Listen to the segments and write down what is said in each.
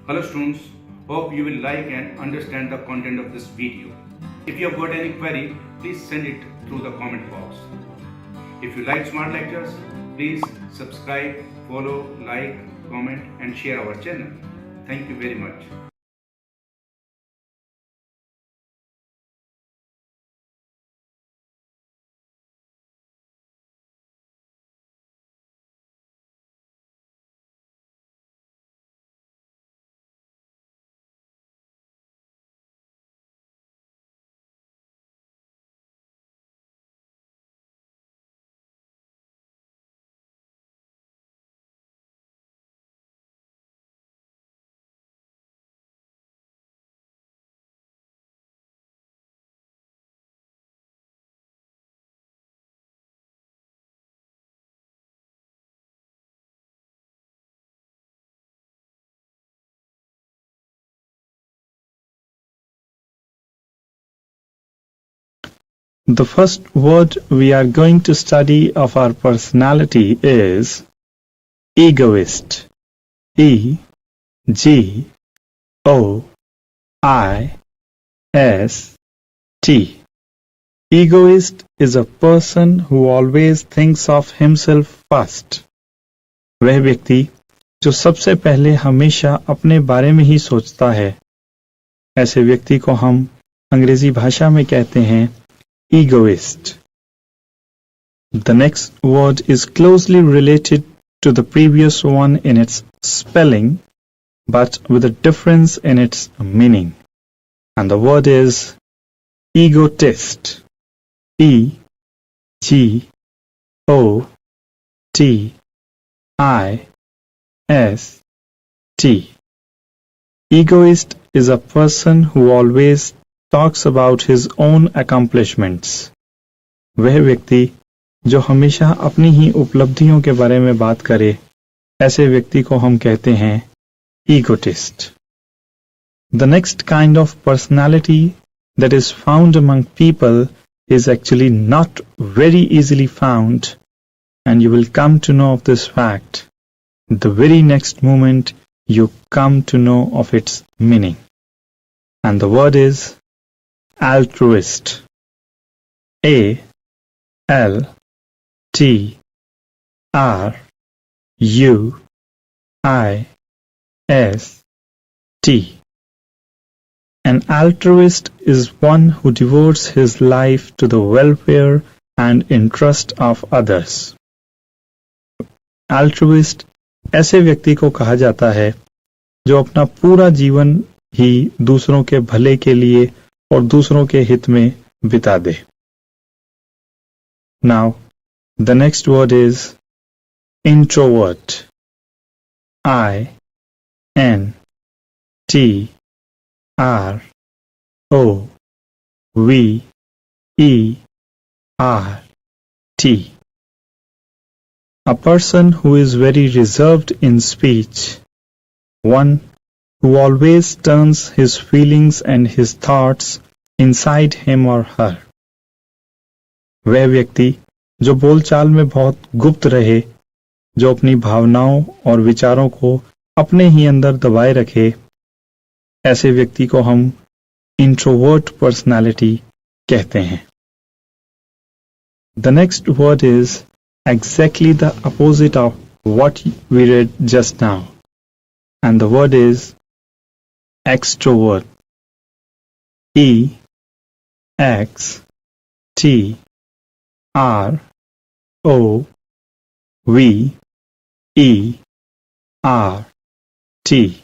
Hello students, hope you will like and understand the content of this video. If you have got any query, please send it through the comment box. If you like smart lectures, please subscribe, follow, like, comment and share our channel. Thank you very much. The first word we are going to study of our personality is Egoist. E G O I S T. Egoist is a person who always thinks of himself first. वह व्यक्ति जो सबसे पहले हमेशा अपने बारे में ही सोचता है, ऐसे व्यक्ति को हम अंग्रेजी भाषा में कहते हैं egoist. The next word is closely related to the previous one in its spelling, but with a difference in its meaning. And the word is egotist. E G O T I S T. Egoist is a person who always talks about his own accomplishments. वह व्यक्ति जो हमेशा अपनी ही उपलब्धियों के बारे में बात करे, ऐसे व्यक्ति को हम कहते हैं egotist. The next kind of personality that is found among people is actually not very easily found, and you will come to know of this fact the very next moment you come to know of its meaning. And the word is Altruist. A L T R U I S T. An altruist is one who devotes his life to the welfare and interest of others. Altruist ऐसे व्यक्ति को कहा जाता है जो अपना पूरा जीवन ही दूसरों के भले के लिए और दूसरों के हित में बिता दे. Now, the next word is introvert. I N T R O V E R T. A person who is very reserved in speech, one who always turns his feelings and his thoughts inside him or her. वह व्यक्ति जो बोलचाल में बहुत गुप्त रहे, जो अपनी भावनाओं और विचारों को अपने ही अंदर दबाए रखे, ऐसे व्यक्ति को हम इंट्रोवर्ट पर्सनालिटी कहते हैं. The next word is exactly the opposite of what we read just now, and the word is extrovert. E X T R O V E R T.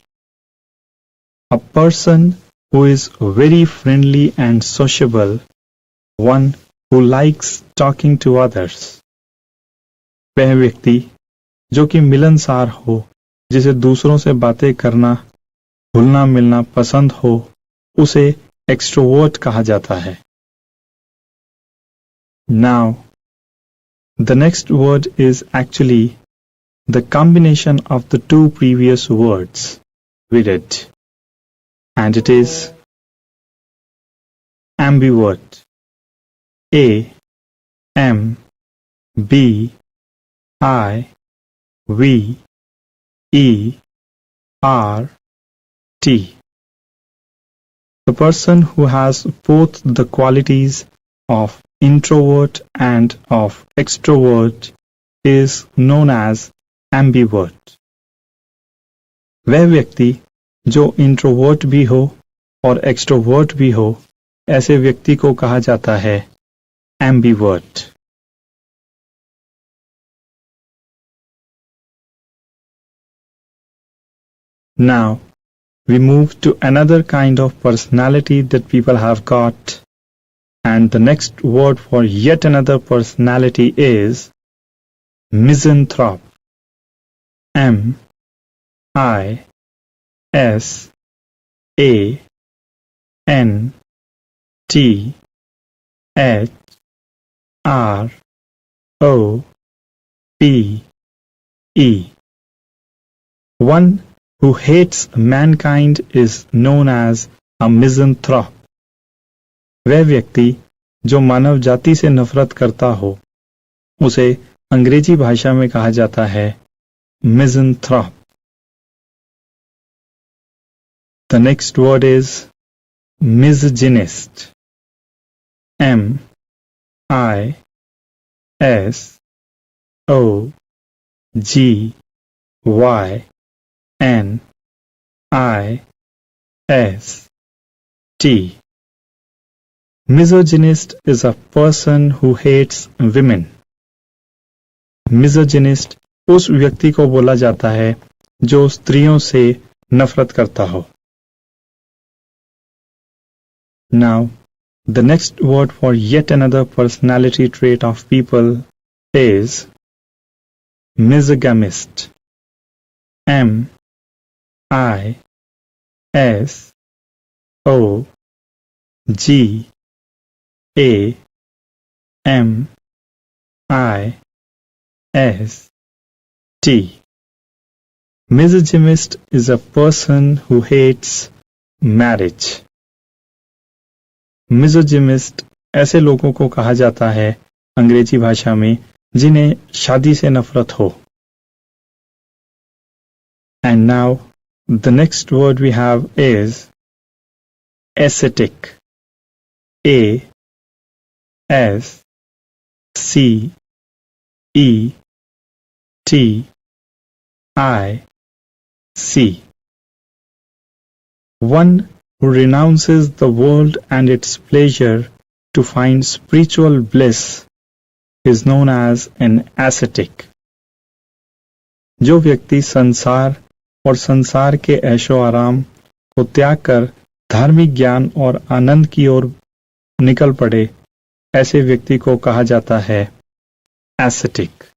A person who is very friendly and sociable, one who likes talking to others. वह व्यक्ति जो कि मिलनसार हो, जिसे दूसरों से बातें करना, घुलना मिलना पसंद हो, उसे एक्सट्रोवर्ट कहा जाता है. Now, the next word is actually the combination of the two previous words we read, and it is ambivert. A M B I V E R The person who has both the qualities of introvert and of extrovert is known as ambivert. वह व्यक्ति जो introvert भी हो और extrovert भी हो, ऐसे व्यक्ति को कहा जाता है ambivert. Now, we move to another kind of personality that people have got, and the next word for yet another personality is misanthrope. M I S A N T H R O P E. One who hates mankind is known as a misanthrope. वह व्यक्ति जो मानव जाति से नफरत करता हो, उसे अंग्रेजी भाषा में कहा जाता है misanthrope. The next word is misogynist. M I S O G Y N I S T. Misogynist is a person who hates women. Misogynist उस व्यक्ति को बोला जाता है जो स्त्रियों से नफरत करता हो. Now, the next word for yet another personality trait of people is Misogamist. M I S O G A M I S T. Misogamist is a person who hates marriage. Misogamist ऐसे लोगों को कहा जाता है अंग्रेजी भाषा में जिन्हें शादी से नफरत हो. And now the next word we have is ascetic. A S C E T I C. One who renounces the world and its pleasure to find spiritual bliss is known as an ascetic. जो व्यक्ति संसार और संसार के ऐशो आराम को त्याग कर धार्मिक ज्ञान और आनंद की ओर निकल पड़े, ऐसे व्यक्ति को कहा जाता है ascetic.